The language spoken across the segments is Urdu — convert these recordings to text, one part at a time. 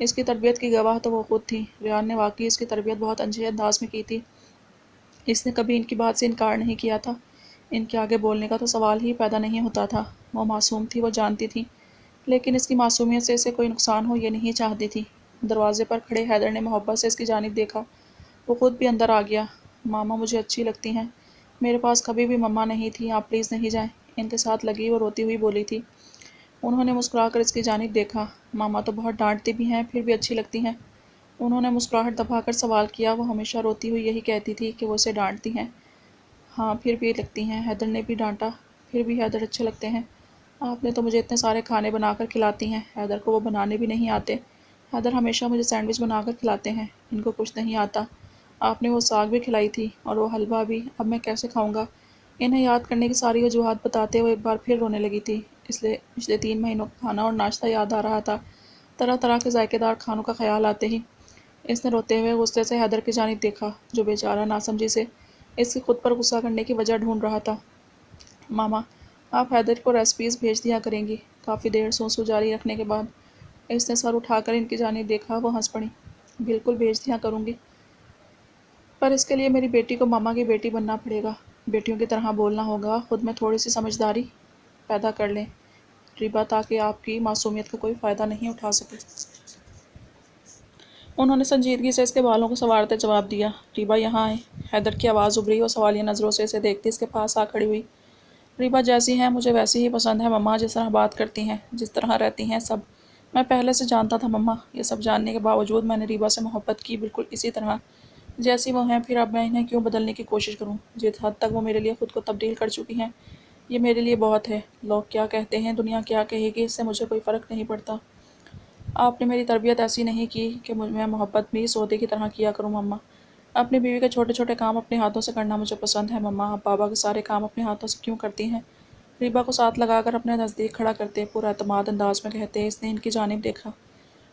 اس کی تربیت کی گواہ تو وہ خود تھی۔ ریان نے واقعی اس کی تربیت بہت اچھے انداز میں کی تھی۔ اس نے کبھی ان کی بات سے انکار نہیں کیا تھا۔ ان کے آگے بولنے کا تو سوال ہی پیدا نہیں ہوتا تھا۔ وہ معصوم تھی، وہ جانتی تھی، لیکن اس کی معصومیت سے اسے کوئی نقصان ہو یہ نہیں چاہتی تھی۔ دروازے پر کھڑے حیدر نے محبت سے اس کی جانب دیکھا۔ وہ خود بھی اندر آ گیا۔ ماما مجھے اچھی لگتی ہیں، میرے پاس کبھی بھی مما نہیں تھی، آپ پلیز نہیں جائیں۔ ان کے ساتھ لگی وہ روتی ہوئی بولی تھی۔ انہوں نے مسکرا کر اس کی جانب دیکھا۔ ماما تو بہت ڈانٹتی بھی ہیں، پھر بھی اچھی لگتی ہیں۔ انہوں نے مسکراہٹ دبا کر سوال کیا۔ وہ ہمیشہ روتی ہوئی یہی کہتی تھی کہ وہ اسے ڈانٹتی ہیں۔ ہاں پھر بھی لگتی ہیں۔ حیدر نے بھی ڈانٹا۔ پھر بھی حیدر اچھے لگتے ہیں۔ آپ نے تو مجھے اتنے سارے کھانے بنا کر کھلاتی ہیں۔ حیدر کو وہ بنانے بھی نہیں آتے۔ حیدر ہمیشہ مجھے سینڈوچ بنا کر کھلاتے ہیں، ان کو کچھ نہیں آتا۔ آپ نے وہ ساگ بھی کھلائی تھی اور وہ حلوہ بھی، اب میں کیسے کھاؤں گا؟ انہیں یاد کرنے کی ساری وجوہات بتاتے ہوئے ایک بار پھر رونے لگی تھی۔ اس لیے پچھلے 3 مہینوں کا کھانا اور ناشتہ یاد آ رہا تھا۔ طرح طرح کے ذائقے دار کھانوں کا خیال آتے ہی اس نے روتے ہوئے غصے سے حیدر کی جانب دیکھا، جو بیچارہ ناسمجھی سے اس کی خود پر غصہ کرنے کی وجہ ڈھونڈ رہا تھا۔ ماما آپ حیدر کو ریسیپیز بھیج دیا کریں گی؟ کافی دیر سوسو جاری رکھنے کے بعد اس نے سر اٹھا کر ان کی جانب دیکھا۔ وہ ہنس پڑی۔ بالکل بھیج دیا کروں گی، پر اس کے لیے میری بیٹی کو ماما کی بیٹی بننا پڑے گا، بیٹیوں کی طرح بولنا ہوگا، خود میں تھوڑی سی سمجھداری پیدا کر لیں ریبا، تاکہ آپ کی معصومیت کا کوئی فائدہ نہیں اٹھا سکے۔ انہوں نے سنجیدگی سے اس کے بالوں کو سنوارتے جواب دیا۔ ریبا یہاں آئیں۔ حیدر کی آواز ابھری۔ وہ سوالیہ نظروں سے اسے دیکھتی اس کے پاس آ کھڑی ہوئی۔ ریبا جیسی ہیں مجھے ویسی ہی پسند ہے مما، جس طرح بات کرتی ہیں، جس طرح رہتی ہیں، سب میں پہلے سے جانتا تھا مما۔ یہ سب جاننے کے باوجود میں نے ریبا سے محبت کی، بالکل اسی طرح جیسی وہ ہیں۔ پھر اب میں انہیں کیوں بدلنے کی کوشش کروں؟ جس حد تک وہ میرے لیے خود کو تبدیل کر چکی ہیں، یہ میرے لیے بہت ہے۔ لوگ کیا کہتے ہیں، دنیا کیا کہے گی، اس سے مجھے کوئی فرق نہیں پڑتا۔ آپ نے میری تربیت ایسی نہیں کی کہ میں محبت بھی سودے کی طرح کیا کروں مما۔ اپنی بیوی کے چھوٹے چھوٹے کام اپنے ہاتھوں سے کرنا مجھے پسند ہے مما۔ آپ بابا کے سارے کام اپنے ہاتھوں سے کیوں کرتی ہیں؟ ریبا کو ساتھ لگا کر اپنے نزدیک کھڑا کرتے پورا اعتماد انداز میں کہتے اس نے ان کی جانب دیکھا۔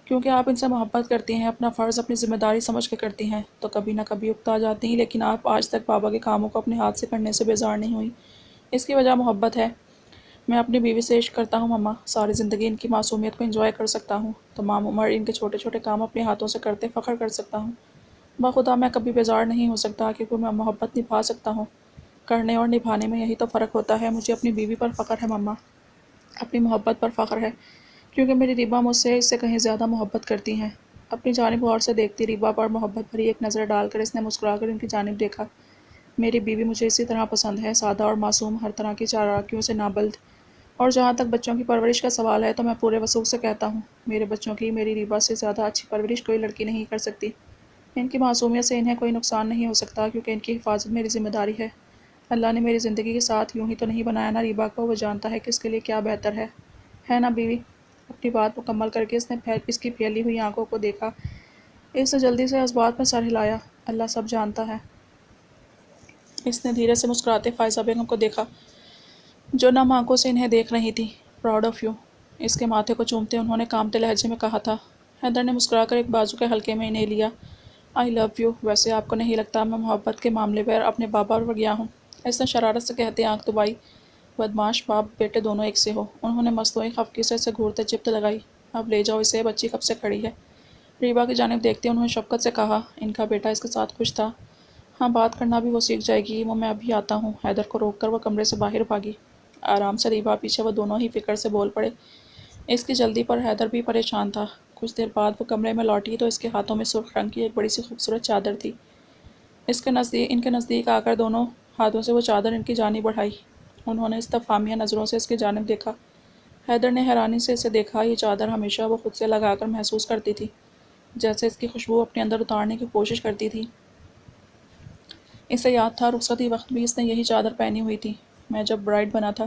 کیونکہ آپ ان سے محبت کرتی ہیں، اپنا فرض اپنی ذمہ داری سمجھ کے کرتی ہیں، تو کبھی نہ کبھی اکتا جاتی ہیں، لیکن آپ آج تک بابا کے کاموں کو اپنے ہاتھ سے کرنے سے بیزار نہیں ہوئی۔ اس کی وجہ محبت ہے۔ میں اپنی بیوی سے عشق کرتا ہوں مما، ساری زندگی ان کی معصومیت کو انجوائے کر سکتا ہوں، تمام عمر ان کے چھوٹے چھوٹے کام اپنے ہاتھوں سے کرتے فخر کر سکتا ہوں۔ بخدا میں کبھی بیزار نہیں ہو سکتا، کیونکہ میں محبت نبھا سکتا ہوں۔ کرنے اور نبھانے میں یہی تو فرق ہوتا ہے۔ مجھے اپنی بیوی پر فخر ہے مما، اپنی محبت پر فخر ہے، کیونکہ میری ریبا مجھ سے اس سے کہیں زیادہ محبت کرتی ہیں۔ اپنی جانب غور سے دیکھتی ریبا پر محبت بھری ایک نظر ڈال کر اس نے مسکرا کر ان کی جانب دیکھا۔ میری بیوی مجھے اسی طرح پسند ہے، سادہ اور معصوم، ہر طرح کی چالاکیوں سے نابلد۔ اور جہاں تک بچوں کی پرورش کا سوال ہے تو میں پورے وثوق سے کہتا ہوں، میرے بچوں کی میری ریبا سے زیادہ اچھی پرورش کوئی لڑکی نہیں کر سکتی۔ ان کی معصومیت سے انہیں کوئی نقصان نہیں ہو سکتا، کیونکہ ان کی حفاظت میری ذمہ داری ہے۔ اللہ نے میری زندگی کے ساتھ یوں ہی تو نہیں بنایا نا ریبا کو، وہ جانتا ہے کہ اس کے لیے کیا بہتر ہے نا بیوی؟ اپنی بات مکمل کر کے اس نے اس کی پھیلی ہوئی آنکھوں کو دیکھا۔ اس نے جلدی سے اس بات میں سر ہلایا۔ اللہ سب جانتا ہے۔ اس نے دھیرے سے مسکراتے فائزہ بیگم کو دیکھا، جو نم آنکھوں سے انہیں دیکھ رہی تھی۔ پراؤڈ آف یو، اس کے ماتھے کو چومتے انہوں نے کانپتے لہجے میں کہا تھا۔ حیدر نے مسکرا کر ایک بازو کے حلقے میں انہیں لیا۔ آئی لو یو، ویسے آپ کو نہیں لگتا میں محبت کے معاملے پر اپنے بابا پر گیا ہوں؟ اس نے شرارت سے کہتے آنکھ دبائی۔ بدماش، باپ بیٹے دونوں ایک سے ہو۔ انہوں نے مصنوعی خفگی سے اسے گھورتے چپت لگائی۔ اب لے جاؤ اسے، بچی کب سے کھڑی ہے؟ ریبا کی جانب دیکھتے انہوں نے شفقت سے کہا۔ ان کا بیٹا اس کے ساتھ خوش تھا۔ ہاں بات کرنا بھی وہ سیکھ جائے گی، وہ میں ابھی آتا ہوں۔ حیدر کو روک کر وہ کمرے سے باہر بھاگی۔ آرام سے ریبا، پیچھے وہ دونوں ہی فکر سے بول پڑے۔ اس کی جلدی پر حیدر بھی پریشان تھا۔ کچھ دیر بعد وہ کمرے میں لوٹی تو اس کے ہاتھوں میں سرخ رنگ کی ایک بڑی سی خوبصورت چادر تھی۔ ان کے نزدیک آ کر دونوں ہاتھوں سے وہ چادر ان کی جانب بڑھائی۔ انہوں نے استفہامیہ نظروں سے اس کی جانب دیکھا۔ حیدر نے حیرانی سے اسے دیکھا۔ یہ چادر ہمیشہ وہ خود سے لگا کر محسوس کرتی تھی، جیسے اس کی خوشبو اپنے اندر اتارنے کی کوشش کرتی تھی۔ اسے یاد تھا رخصتی وقت بھی اس نے یہی چادر پہنی ہوئی تھی۔ میں جب برائڈ بنا تھا،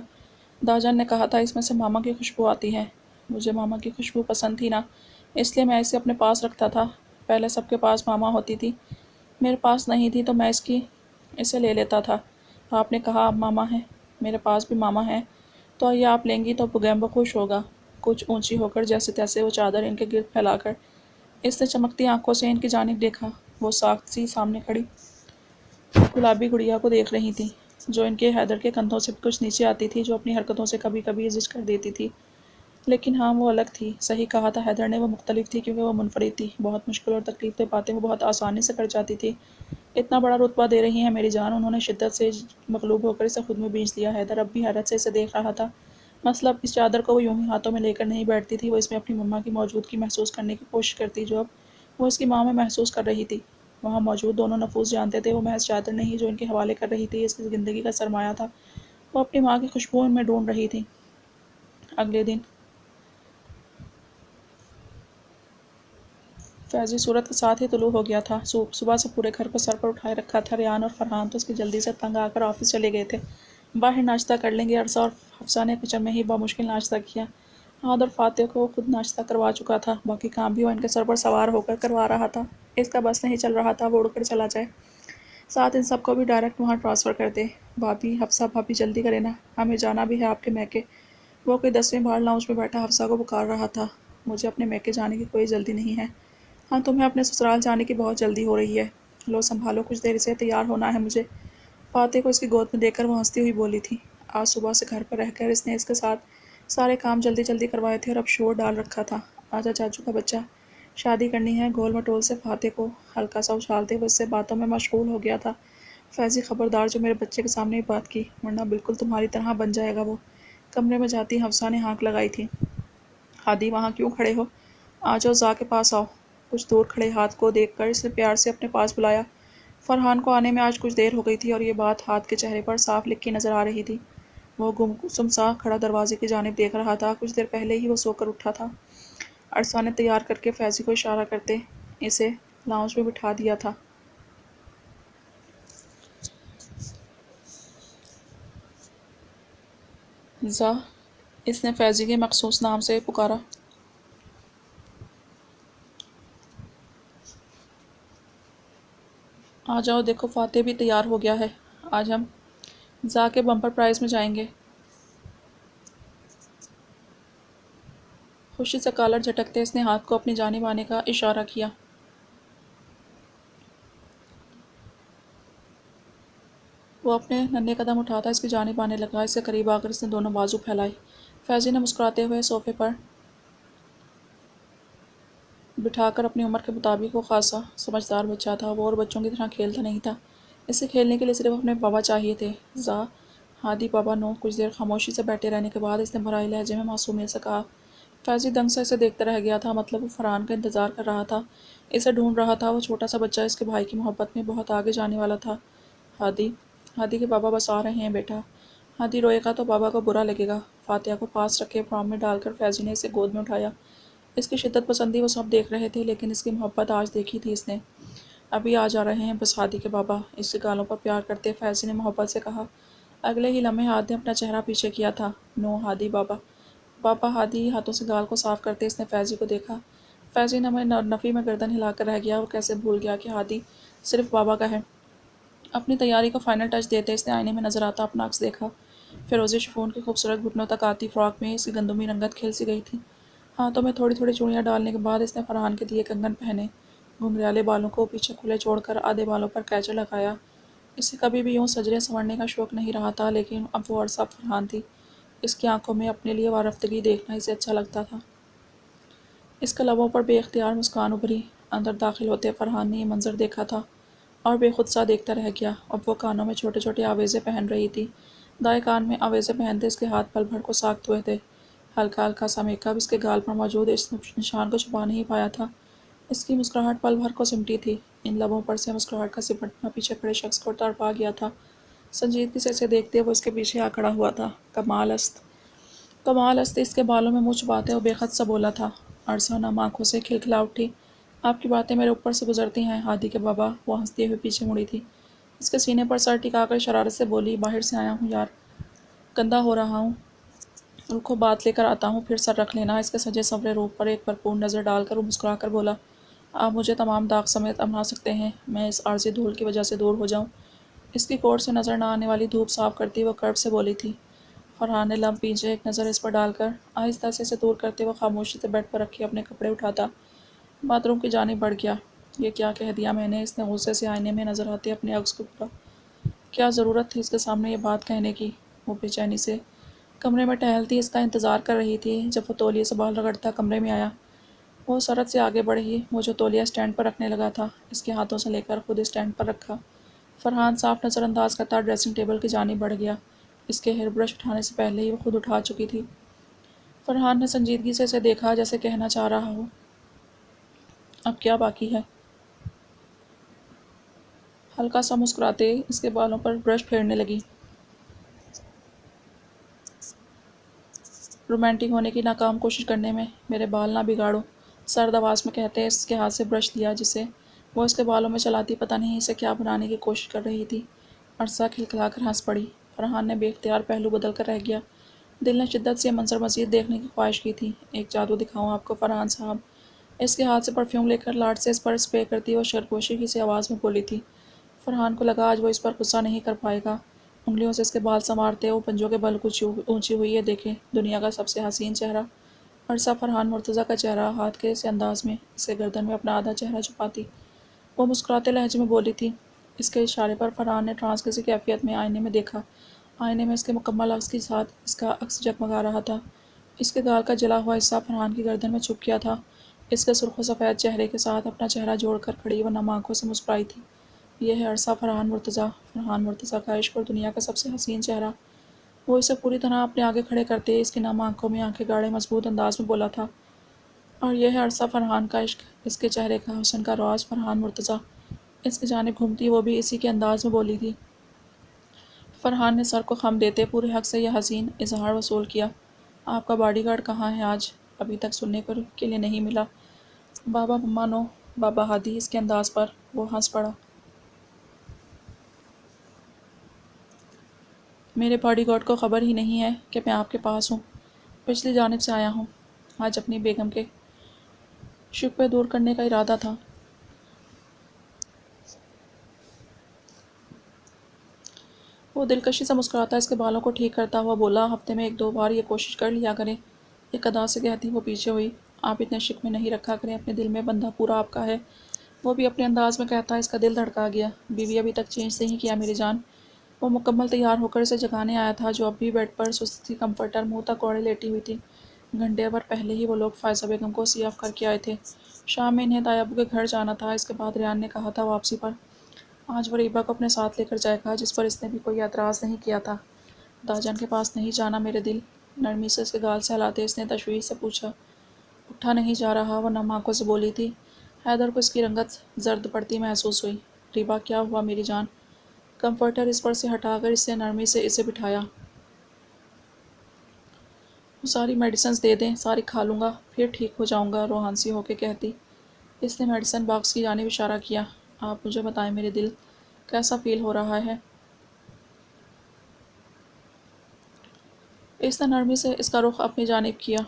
داجان نے کہا تھا اس میں سے ماما کی خوشبو آتی ہے۔ مجھے ماما کی خوشبو پسند تھی نا، اس لیے میں اسے اپنے پاس رکھتا تھا۔ پہلے سب کے پاس ماما ہوتی تھی، میرے پاس نہیں تھی تو میں اسے لے لیتا تھا۔ آپ نے کہا اب ماما ہے، میرے پاس بھی ماما ہے، تو یہ آپ لیں گی تو بگیمبو خوش ہوگا۔ کچھ اونچی ہو کر جیسے تیسے وہ چادر ان کے گرد پھیلا کر اس نے چمکتی آنکھوں سے ان کی جانب دیکھا۔ وہ ساکت سی سامنے کھڑی گلابی گڑیا کو دیکھ رہی تھی، جو ان کے حیدر کے کندھوں سے کچھ نیچے آتی تھی، جو اپنی حرکتوں سے کبھی کبھی زچ کر دیتی تھی۔ لیکن ہاں وہ الگ تھی، صحیح کہا تھا حیدر نے، وہ مختلف تھی کیونکہ وہ منفرد تھی، بہت مشکل اور تکلیف دہ باتیں وہ بہت آسانی سے کر جاتی تھی۔ اتنا بڑا رتبہ دے رہی ہیں میری جان، انہوں نے شدت سے مغلوب ہو کر اسے خود میں بیچ لیا۔ حیدر اب بھی حیرت سے اسے دیکھ رہا تھا۔ مطلب اس چادر کو وہ یوں ہی ہاتھوں میں لے کر نہیں بیٹھتی تھی، وہ اس میں اپنی مما کی موجودگی محسوس کرنے کی کوشش کرتی جو اب وہ اس کی ماں میں محسوس کر رہی تھی۔ وہاں موجود دونوں نفوس جانتے تھے وہ محض چادر نہیں جو ان کے حوالے کر رہی تھی، اس کی زندگی کا سرمایہ تھا۔ وہ اپنی ماں کی خوشبو ان میں ڈھونڈ رہی تھی۔ اگلے دن فیضی صورت کے ساتھ ہی طلوع ہو گیا تھا۔ صبح سے پورے گھر کو سر پر اٹھائے رکھا تھا۔ ریان اور فرحان تو اس کی جلدی سے تنگ آ کر آفس چلے گئے تھے۔ باہر ناشتہ کر لیں گے، عرصہ اور حفصہ نے کچن میں ہی بامشکل ناشتہ کیا۔ عاد اور فاتح کو خود ناشتہ کروا چکا تھا، باقی کام بھی وہ ان کے سر پر سوار ہو کر کروا رہا تھا۔ اس کا بس نہیں چل رہا تھا وہ اڑ کر چلا جائے، ساتھ ان سب کو بھی ڈائریکٹ وہاں ٹرانسفر کر دے۔ بھابی، حفصہ بھابی جلدی کرے نا، ہمیں جانا بھی ہے آپ کے میکے۔ وہ کوئی 10ویں بار لاؤنج میں بیٹھا حفصہ کو پکار رہا تھا۔ مجھے اپنے میکے جانے کی کوئی جلدی نہیں ہے۔ ہاں تمہیں اپنے سسرال جانے کی بہت جلدی ہو رہی ہے، لو سنبھالو کچھ دیر، اسے تیار ہونا ہے مجھے۔ فاتح کو اس کی گود میں دے کر وہ ہنستی ہوئی بولی تھی۔ آج صبح سے گھر پر رہ کر اس نے اس کے ساتھ سارے کام جلدی جلدی کروائے تھے اور اب شور ڈال رکھا تھا۔ آجا چاچو کا بچہ، شادی کرنی ہے۔ گول مٹول سے فاتح کو ہلکا سا اچھالتے وہ اس سے باتوں میں مشغول ہو گیا تھا۔ فیضی خبردار جو میرے بچے کے سامنے یہ بات کی، ورنہ بالکل تمہاری طرح بن جائے گا وہ۔ کمرے میں جاتی حفصہ نے ہانک لگائی تھی۔ ہادی وہاں کیوں کھڑے ہو؟ آ جاؤ، زا کے پاس آؤ۔ کچھ دور کھڑے ہاتھ کو دیکھ کر اس نے پیار سے اپنے پاس بلایا۔ فرحان کو آنے میں آج کچھ دیر ہو گئی تھی اور یہ بات ہاتھ کے چہرے پر صاف لکھی نظر آ رہی تھی۔ وہ گمسم سا کھڑا دروازے کی جانب دیکھ رہا تھا، کچھ دیر پہلے ہی وہ سو کر اٹھا تھا۔ عرصہ نے تیار کر کے فیضی کو اشارہ کرتے اسے لاؤنج میں بٹھا دیا تھا۔ زا، اس نے فیضی کے مخصوص نام سے پکارا۔ آ جاؤ، دیکھو فاتح بھی تیار ہو گیا ہے، آج ہم زا کے بمپر پرائز میں جائیں گے۔ خوشی سے کالر جھٹکتے اس نے ہاتھ کو اپنی جانب آنے کا اشارہ کیا۔ وہ اپنے ننھے قدم اٹھاتا اس کی جانب آنے لگا، اس کے قریب آ کر اس نے دونوں بازو پھیلائے۔ فیضی نے مسکراتے ہوئے صوفے پر بٹھا کر اپنی عمر کے مطابق، وہ خاصا سمجھدار بچہ تھا، وہ اور بچوں کی طرح کھیلتا نہیں تھا، اسے کھیلنے کے لیے صرف اپنے بابا چاہیے تھے۔ زا، ہادی بابا نو۔ کچھ دیر خاموشی سے بیٹھے رہنے کے بعد اس نے بھرائی لہجے میں معصومیت سے کہا۔ فیضی دنگ سے اسے دیکھتا رہ گیا تھا، مطلب وہ فرحان کا انتظار کر رہا تھا، اسے ڈھونڈ رہا تھا، وہ چھوٹا سا بچہ اس کے بھائی کی محبت میں بہت آگے جانے والا تھا۔ ہادی، ہادی کے بابا بس آ رہے ہیں بیٹا۔ ہادی روئے گا تو بابا کو برا لگے گا۔ فاتحہ کو پاس رکھے پرام میں ڈال کر فیضی نے اسے گود میں اٹھایا۔ اس کی شدت پسندی وہ سب دیکھ رہے تھے، لیکن اس کی محبت آج دیکھی تھی اس نے۔ ابھی آ جا رہے ہیں بس ہادی کے بابا، اس کے گالوں پر پیار کرتے فیضی نے محبت سے کہا۔ اگلے ہی لمحے ہاتھ نے اپنا چہرہ پیچھے کیا تھا۔ نو ہادی بابا، بابا ہادی، ہاتھوں سے گال کو صاف کرتے اس نے فیضی کو دیکھا۔ فیضی نفی میں گردن ہلا کر رہ گیا، وہ کیسے بھول گیا کہ ہادی صرف بابا کا ہے۔ اپنی تیاری کو فائنل ٹچ دیتے اس نے آئینے میں نظر آتا اپنا عکس دیکھا۔ فیروزی شفون کی خوبصورت گھٹنوں تک آتی فراک میں اس کی گندمی رنگت کھل سی گئی تھی۔ ہاتھوں میں تھوڑی تھوڑی چوڑیاں ڈالنے کے بعد اس نے فرحان کے دیے کنگن پہنے، گھنگریالے بالوں کو پیچھے کھلے چھوڑ کر آدھے بالوں پر کیچڑ لگایا۔ اسے کبھی بھی یوں سجنے سنورنے کا شوق نہیں رہا تھا، لیکن اب وہ عرصہ فرحان تھی، اس کی آنکھوں میں اپنے لیے وارفتگی دیکھنا اسے اچھا لگتا تھا۔ اس کے لبوں پر بے اختیار مسکان ابھری۔ اندر داخل ہوتے فرحان نے یہ منظر دیکھا تھا اور بے خود سا دیکھتا رہ گیا۔ اب وہ کانوں میں چھوٹے چھوٹے آویزے پہن رہی تھی، دائیں کان میں آویزے پہنتے اس کے ہاتھ پل بھر کو ساکت ہوئے تھے۔ ہلکا ہلکا سا میک اپ اس کے گال پر موجود اس نشان کو چھپا نہیں پایا تھا۔ اس کی مسکراہٹ پل بھر کو سمٹی تھی، ان لبوں پر سے مسکراہٹ کا سمٹنا پیچھے کھڑے شخص کو تڑپا گیا تھا۔ سنجیدگی سے اسے دیکھتے وہ اس کے پیچھے آ کھڑا ہوا تھا۔ کمال است، کمال است، اس کے بالوں میں منہ چھپاتے وہ بے خود سا بولا تھا۔ عرصہ نم آنکھوں سے کھلکھلا اٹھی۔ آپ کی باتیں میرے اوپر سے گزرتی ہیں ہادی کے بابا۔ وہ ہنستے ہوئے پیچھے مڑی تھی، اس کے سینے پر سر ٹکا کر شرارت سے بولی، باہر سے آیا ہوں یار، گندا ہو رہا ہوں، رکو بات لے کر آتا ہوں پھر سر رکھ لینا۔ اس کے سجے سنورے روپ پر ایک بھرپور نظر ڈال کر وہ مسکرا کر بولا، آپ مجھے تمام داغ سمیت اپنا سکتے ہیں، میں اس عارضی دھول کی وجہ سے دور ہو جاؤں۔ اس کی کوٹ سے نظر نہ آنے والی دھوپ صاف کرتی وہ کرب سے بولی تھی۔ فرحان نے لب پیچھے ایک نظر اس پر ڈال کر آہستہ سے اسے دور کرتے وہ خاموشی سے بیڈ پر رکھے اپنے کپڑے اٹھاتا باتھ روم کی جانب بڑھ گیا۔ یہ کیا کہہ دیا میں نے، اس نے غصے سے آئینے میں نظر آتے اپنے عکس کو پورا۔ کیا ضرورت تھی اس کے سامنے یہ بات کہنے کی؟ وہ بے چینی سے کمرے میں ٹہلتی اس کا انتظار کر رہی تھی جب وہ تولیے سے بال رگڑتا کمرے میں آیا۔ وہ سرعت سے آگے بڑھی، وہ جو تولیہ اسٹینڈ پر رکھنے لگا تھا اس کے ہاتھوں سے لے کر خود اسٹینڈ پر رکھا۔ فرحان صاف نظر انداز کرتا ڈریسنگ ٹیبل کی جانب بڑھ گیا۔ اس کے ہیئر برش اٹھانے سے پہلے ہی وہ خود اٹھا چکی تھی۔ فرحان نے سنجیدگی سے اسے دیکھا جیسے کہنا چاہ رہا ہو، اب کیا باقی ہے؟ ہلکا سا مسکراتے اس کے بالوں پر برش پھیرنے لگی۔ رومانٹک ہونے کی ناکام کوشش کرنے میں میرے بال نہ بگاڑو، سرد آواز میں کہتے اس کے ہاتھ سے برش لیا جسے وہ اس کے بالوں میں چلاتی پتہ نہیں اسے کیا بنانے کی کوشش کر رہی تھی۔ عرصہ کھلکھلا کر ہنس پڑی۔ فرحان نے بے اختیار پہلو بدل کر رہ گیا۔ دل نے شدت سے یہ منظر مزید دیکھنے کی خواہش کی تھی۔ ایک جادو دکھاؤں آپ کو فرحان صاحب؟ اس کے ہاتھ سے پرفیوم لے کر لاٹ سے اس پر اسپرے کرتی وہ سرگوشی کی سی آواز میں بولی تھی۔ فرحان کو لگا آج وہ اس پر غصہ نہیں کر پائے گا۔ انگلیوں سے اس کے بال سنوارتے وہ پنجوں کے بل کچھ اونچی ہوئی ہے دیکھیں، دنیا کا سب سے حسین چہرہ۔ عرصہ فرحان مرتضیٰ کا چہرہ ہاتھ کے اس انداز میں اس کے گردن میں اپنا آدھا چہرہ چھپاتی وہ مسکراتے لہجے میں بولی تھی۔ اس کے اشارے پر فرحان نے ٹرانس کسی کیفیت میں آئینے میں دیکھا۔ آئینے میں اس کے مکمل عکس کے ساتھ اس کا عکس جگمگا رہا تھا۔ اس کے گال کا جلا ہوا حصہ فرحان کی گردن میں چھپ گیا تھا۔ اس کے سرخ و سفید چہرے کے ساتھ اپنا چہرہ جوڑ کر کھڑی وہ نم آنکھوں سے مسکرائی تھی۔ یہ ہے عرصہ فرحان مرتضیٰ کا عشق اور دنیا کا سب سے حسین چہرہ۔ وہ اسے پوری طرح اپنے آگے کھڑے کرتے اس کی نم آنکھوں میں آنکھیں گاڑے مضبوط انداز میں بولا تھا۔ اور یہ ہے عرصہ فرحان کا عشق، اس کے چہرے کا حسن کا راز فرحان مرتضیٰ۔ اس کی جانب گھومتی وہ بھی اسی کے انداز میں بولی تھی۔ فرحان نے سر کو خم دیتے پورے حق سے یہ حسین اظہار وصول کیا۔ آپ کا باڈی گارڈ کہاں ہے آج؟ ابھی تک سننے کے لیے نہیں ملا۔ بابا مما نو، بابا ہادی اس کے انداز پر وہ ہنس پڑا۔ میرے باڈی گارڈ کو خبر ہی نہیں ہے کہ میں آپ کے پاس ہوں، پچھلی جانب سے آیا ہوں۔ آج اپنی بیگم کے شکوے دور کرنے کا ارادہ تھا۔ وہ دلکشی سے مسکراتا اس کے بالوں کو ٹھیک کرتا ہوا بولا، ہفتے میں 1-2 بار یہ کوشش کر لیا کریں۔ ایک ادا سے کہتی وہ پیچھے ہوئی۔ آپ اتنے شک میں نہیں رکھا کریں، اپنے دل میں بندہ پورا آپ کا ہے۔ وہ بھی اپنے انداز میں کہتا اس کا دل دھڑکا گیا۔ بیوی ابھی تک چینج نہیں کیا میری جان؟ وہ مکمل تیار ہو کر اسے جگانے آیا تھا جو اب بھی بیڈ پر سست سی کمفرٹر منہ تک اوڑھے لیٹی ہوئی تھی۔ گھنٹے بھر پہلے ہی وہ لوگ فائزہ بیگم کو سی آف کر کے آئے تھے۔ شام میں انہیں تایا ابو کے گھر جانا تھا۔ اس کے بعد ریان نے کہا تھا واپسی پر آج وہ ریبا کو اپنے ساتھ لے کر جائے گا، جس پر اس نے بھی کوئی اعتراض نہیں کیا تھا۔ داجان کے پاس نہیں جانا میرے دل؟ نرمی سے اس کے گال سے ہلاتے اس نے تشویش سے پوچھا۔ اٹھا نہیں جا رہا، وہ نم آنکھوں سے بولی تھی۔ حیدر کو اس کی رنگت زرد پڑتی محسوس ہوئی۔ ریبا کیا ہوا میری جان؟ کمفرٹر اس پر سے ہٹا کر اس نے نرمی سے اسے بٹھایا۔ وہ ساری میڈیسنز دے دیں، ساری کھا لوں گا، پھر ٹھیک ہو جاؤں گا، روحان سی ہو کے کہتی۔ اس نے میڈیسن باکس کی جانب اشارہ کیا۔ آپ مجھے بتائیں میرے دل، کیسا فیل ہو رہا ہے؟ اس نے نرمی سے اس کا رخ اپنی جانب کیا۔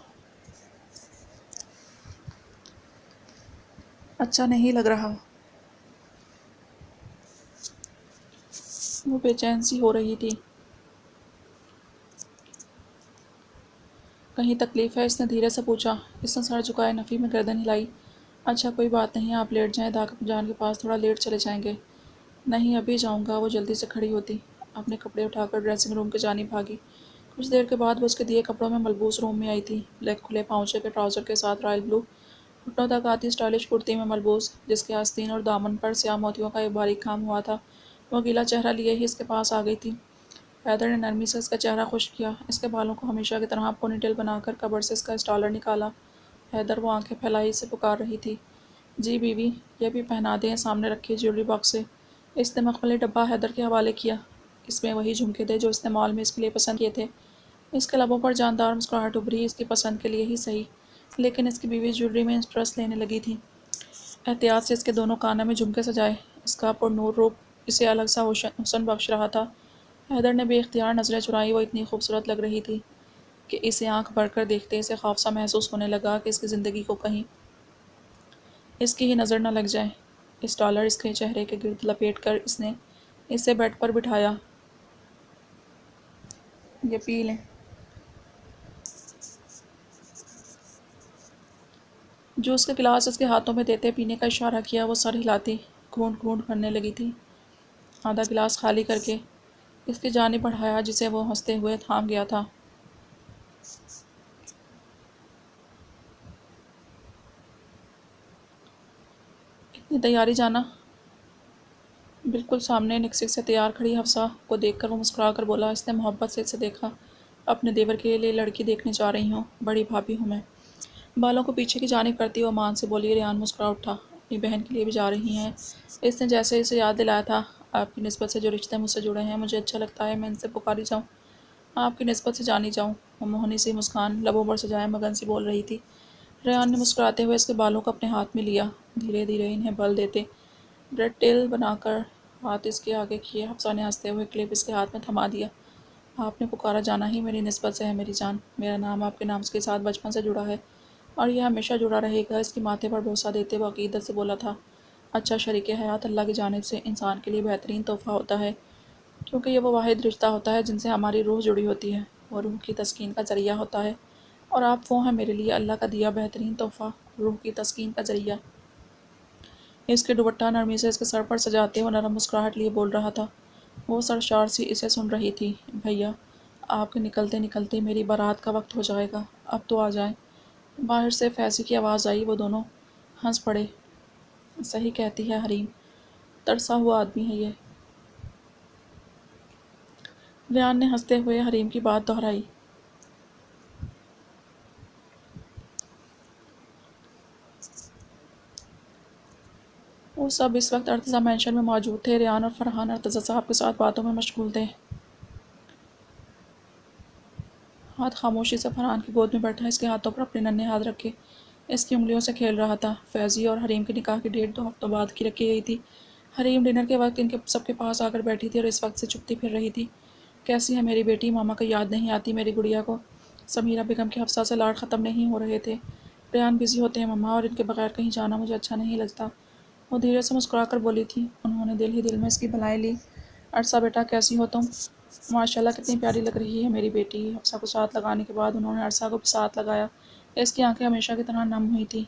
اچھا نہیں لگ رہا۔ وہ بے چین سی ہو رہی تھی۔ کہیں تکلیف ہے؟ اس نے دھیرے سے پوچھا۔ اس نے سر جھکائے نفی میں گردن ہلائی۔ اچھا کوئی بات نہیں، آپ لیٹ جائیں، داغ جان کے پاس تھوڑا لیٹ چلے جائیں گے۔ نہیں ابھی جاؤں گا۔ وہ جلدی سے کھڑی ہوتی اپنے کپڑے اٹھا کر ڈریسنگ روم کی جانب بھاگی۔ کچھ دیر کے بعد وہ اس کے دیے کپڑوں میں ملبوس روم میں آئی تھی۔ بلیک کھلے پاؤنچے کے ٹراؤزر کے ساتھ رائل بلو گھٹنوں تک آتی اسٹائلش کرتی میں ملبوس، جس کے آستین اور دامن پر سیاہ موتیوں کا ایک باریک کام ہوا تھا۔ وہ گیلا چہرہ لیے ہی اس کے پاس آ گئی تھی۔ حیدر نے نرمی سے اس کا چہرہ خشک کیا، اس کے بالوں کو ہمیشہ کی طرح پونی ٹیل بنا کر کبرڈ سے اس کا اسٹالر نکالا۔ حیدر وہ آنکھیں پھیلائی اسے پکار رہی تھی۔ جی بیوی، یہ بھی پہنا دیں، سامنے رکھے جیولری باکس سے۔ اس نے مخملی ڈبہ حیدر کے حوالے کیا۔ اس میں وہی جھمکے تھے جو اس نے مال میں اس کے لیے پسند کیے تھے۔ اس کے لبوں پر جاندار مسکراہٹ ابھری، اس کی پسند کے لیے ہی صحیح، لیکن اس کی بیوی جیولری میں انٹرسٹ لینے لگی تھی۔ احتیاط سے اس کے دونوں کانوں میں جھمکے سجائے، اس کا پرنور روپ اسے الگ سا حسن بخش رہا تھا۔ حیدر نے بے اختیار نظریں چرائیں، وہ اتنی خوبصورت لگ رہی تھی کہ اسے آنکھ بھر کر دیکھتے اسے خوف سا محسوس ہونے لگا کہ اس کی زندگی کو کہیں اس کی ہی نظر نہ لگ جائے۔ اسٹالر اس کے چہرے کے گرد لپیٹ کر اس نے اسے بیڈ پر بٹھایا۔ یہ پی لیں۔ جوس کا گلاس اس کے ہاتھوں میں دیتے پینے کا اشارہ کیا، وہ سر ہلاتی گھونٹ گھونٹ بھرنے لگی تھی۔ آدھا گلاس خالی کر کے اس کی جانب بڑھایا جسے وہ ہنستے ہوئے تھام گیا تھا۔ یہ تیاری جانا بالکل سامنے نکسک سے تیار کھڑی حفصہ کو دیکھ کر وہ مسکرا کر بولا۔ اس نے محبت سے اسے دیکھا۔ اپنے دیور کے لیے لڑکی دیکھنے جا رہی ہوں، بڑی بھابھی ہوں میں۔ بالوں کو پیچھے کی جانب کرتی وہ مان سے بولی۔ ریان مسکرا اٹھا۔ اپنی بہن کے لیے بھی جا رہی ہیں؟ اس نے جیسے اسے یاد دلایا تھا، آپ کی نسبت سے جو رشتے مجھ سے جڑے ہیں، مجھے اچھا لگتا ہے میں ان سے پکاری جاؤں، آپ کی نسبت سے جانی جاؤں۔ وہ موہنی سی مسکان لبوں پر سجائے مگن سی بول رہی تھی۔ ریان نے مسکراتے ہوئے اس کے بالوں کو اپنے ہاتھ میں لیا، دھیرے دھیرے انہیں بل دیتے بریڈ ٹیل بنا کر ہاتھ اس کے آگے کیے۔ حفصہ نے ہنستے ہوئے کلپ اس کے ہاتھ میں تھما دیا۔ آپ نے پکارا جانا ہی میری نسبت سے ہے میری جان۔ میرا نام آپ کے نام کے ساتھ بچپن سے جڑا ہے اور یہ ہمیشہ جڑا رہے گا، اس کے ماتھے پر بوسہ دیتے وہ عقیدت سے بولا تھا۔ اچھا شریک حیات اللہ کی جانب سے انسان کے لیے بہترین تحفہ ہوتا ہے، کیونکہ یہ وہ واحد رشتہ ہوتا ہے جن سے ہماری روح جڑی ہوتی ہے، وہ روح کی تسکین کا ذریعہ ہوتا ہے، اور آپ وہ ہیں میرے لیے اللہ کا دیا بہترین تحفہ، روح کی تسکین کا ذریعہ۔ اس کے دوپٹہ نرمی سے اس کے سر پر سجاتے وہ نرم مسکراہٹ لیے بول رہا تھا۔ وہ سرشار سی اسے سن رہی تھی۔ بھیا، آپ کے نکلتے نکلتے میری بارات کا وقت ہو جائے گا، اب تو آ جائیں۔ باہر سے فیضی کی آواز آئی۔ وہ دونوں ہنس پڑے۔ صحیح کہتی ہے حریم، ترسا ہوا آدمی ہے یہ۔ ریان نے ہنستے ہوئے حریم کی بات دہرائی۔ وہ سب اس وقت ارتضیٰ مینشن میں موجود تھے۔ ریان اور فرحان ارتضیٰ صاحب کے ساتھ باتوں میں مشغول تھے۔ ہاتھ خاموشی سے فرحان کی گود میں بیٹھا اس کے ہاتھوں پر اپنے ننھے ہاتھ رکھے اس کی انگلیوں سے کھیل رہا تھا۔ فیضی اور حریم کے نکاح کی ڈیٹ 2 ہفتوں بعد کی رکھی گئی تھی۔ حریم ڈنر کے وقت ان کے سب کے پاس آ کر بیٹھی تھی اور اس وقت سے چپتی پھر رہی تھی۔ کیسی ہے میری بیٹی؟ ماما کو یاد نہیں آتی میری گڑیا کو؟ سمیرہ بیگم کے حفصہ سے لاڈ ختم نہیں ہو رہے تھے۔ ریان بزی ہوتے ہیں ماما، اور ان کے بغیر کہیں جانا مجھے اچھا نہیں لگتا، وہ دھیرے سے مسکرا کر بولی تھی۔ انہوں نے دل ہی دل میں اس کی بھلائی لی۔ عرصہ بیٹا کیسی ہو تم؟ ماشاءاللہ کتنی پیاری لگ رہی ہے میری بیٹی۔ حفصہ کو ساتھ لگانے کے بعد انہوں نے عرصہ کو بھی ساتھ لگایا۔ اس کی آنکھیں ہمیشہ کی طرح نم ہوئی تھیں۔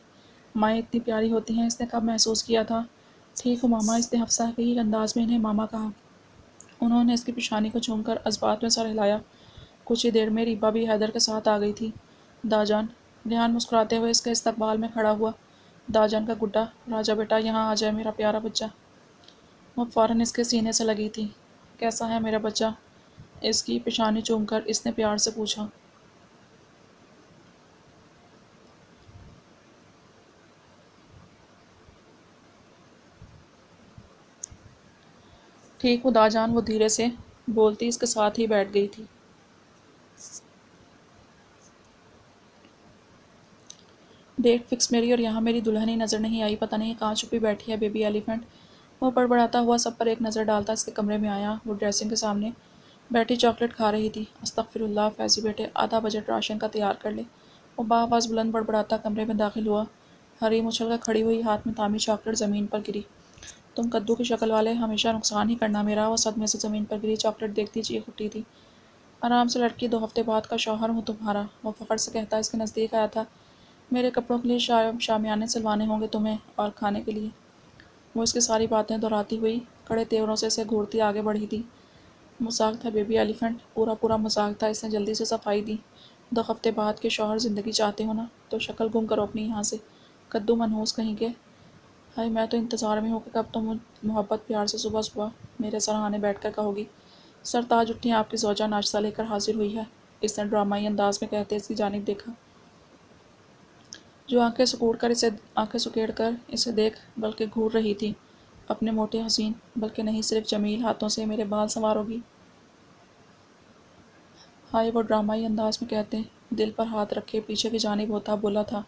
مائیں اتنی پیاری ہوتی ہیں، اس نے کب محسوس کیا تھا؟ ٹھیک ہو ماما؟ اس نے حفصہ کے ہی انداز میں انہیں ماما کہا۔ انہوں نے اس کی پیشانی کو چوم کر عذبات میں سر ہلایا۔ کچھ ہی دیر میں ریبا بھی حیدر کے ساتھ آ گئی تھی۔ داجان، ریحان مسکراتے ہوئے اس کے استقبال میں کھڑا ہوا۔ داجان کا گڈا، راجا بیٹا یہاں آ جائے میرا پیارا بچہ۔ وہ فوراً اس کے سینے سے لگی تھی۔ کیسا ہے میرا بچہ؟ اس کی پیشانی چوم کر اس نے پیار سے پوچھا۔ ٹھیک ہوں داجان، وہ دھیرے سے بولتی اس کے ساتھ ہی بیٹھ گئی تھی۔ ڈیٹ فکس میری اور یہاں میری دلہن ہی نظر نہیں آئی، پتہ نہیں کہاں چھپی بیٹھی ہے بیبی ایلیفنٹ۔ وہ بڑبڑاتا ہوا سب پر ایک نظر ڈالتا اس کے کمرے میں آیا۔ وہ ڈریسنگ کے سامنے بیٹھی چاکلیٹ کھا رہی تھی۔ استغفر اللہ فیضی بیٹے، آدھا بجٹ راشن کا تیار کر لے۔ وہ بآواز بلند بڑبڑاتا کمرے میں داخل ہوا۔ حریم اچھل کر کھڑی ہوئی، ہاتھ میں تھامی چاکلیٹ زمین پر گری۔ تم کدو کی شکل والے، ہمیشہ نقصان ہی کرنا میرا۔ وہ صدمے سے زمین پر گری چاکلیٹ دیکھتی چیخ اٹھی تھی۔ آرام سے لڑکی، 2 ہفتے بعد کا شوہر ہوں تمہارا، وہ فخر سے کہتا اس کے نزدیک آیا تھا۔ میرے کپڑوں کے لیے شامیانے سلوانے ہوں گے تمہیں، اور کھانے کے لیے۔ وہ اس کی ساری باتیں دہراتی ہوئی کڑے تیوروں سے اسے گھورتی آگے بڑھی تھی۔ مذاق تھا بیبی ایلیفنٹ، پورا پورا مذاق تھا۔ اس نے جلدی سے صفائی دی۔ 2 ہفتے بعد کے شوہر زندگی چاہتے ہو نا، تو شکل گم کرو اپنی یہاں سے، کدو منحوس کہیں کے۔ ہائے میں تو انتظار میں ہوں کہ کب تم محبت پیار سے صبح صبح میرے سرہانے بیٹھ کر کہو گی، سرتاج اٹھیں آپ کی زوجہ ناشتہ لے کر حاضر ہوئی ہے۔ اس نے ڈرامائی انداز میں کہتے اس کی جانب دیکھا، جو آنکھیں سکیڑ کر اسے دیکھ بلکہ گھور رہی تھی۔ اپنے موٹے حسین، بلکہ نہیں صرف جمیل ہاتھوں سے میرے بال سنوارو گی؟ ہائے وہ ڈرامائی انداز میں کہتے دل پر ہاتھ رکھے پیچھے کی جانب ہوتا بولا تھا۔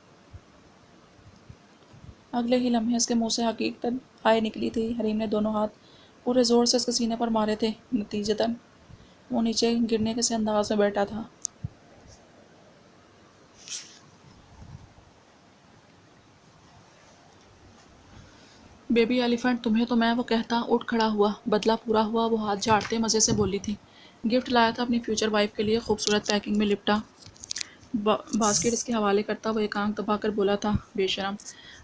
اگلے ہی لمحے اس کے منہ سے حقیقت ہائے نکلی تھی۔ حریم نے دونوں ہاتھ پورے زور سے اس کے سینے پر مارے تھے، نتیجتاً وہ نیچے گرنے کے سے انداز میں بیٹھا تھا۔ بیبی ایلیفنٹ تمہیں تو میں، وہ کہتا اٹھ کھڑا ہوا۔ بدلہ پورا ہوا، وہ ہاتھ جھاڑتے مزے سے بولی تھی۔ گفٹ لایا تھا اپنی فیوچر وائف کے لیے، خوبصورت پیکنگ میں لپٹا باسکٹ اس کے حوالے کرتا وہ ایک آنکھ دبا کر بولا تھا۔ بے شرم!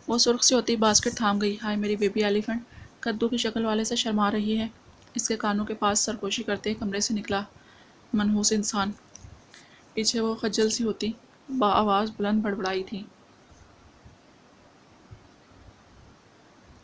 وہ سرخ سی ہوتی باسکٹ تھام گئی۔ ہائے میری بیبی ایلیفنٹ، کدو کی شکل والے سے شرما رہی ہے۔ اس کے کانوں کے پاس سرگوشی کرتے کمرے سے نکلا منحوس انسان۔ پیچھے وہ خجل سی ہوتی بآواز بلند بڑبڑائی تھی۔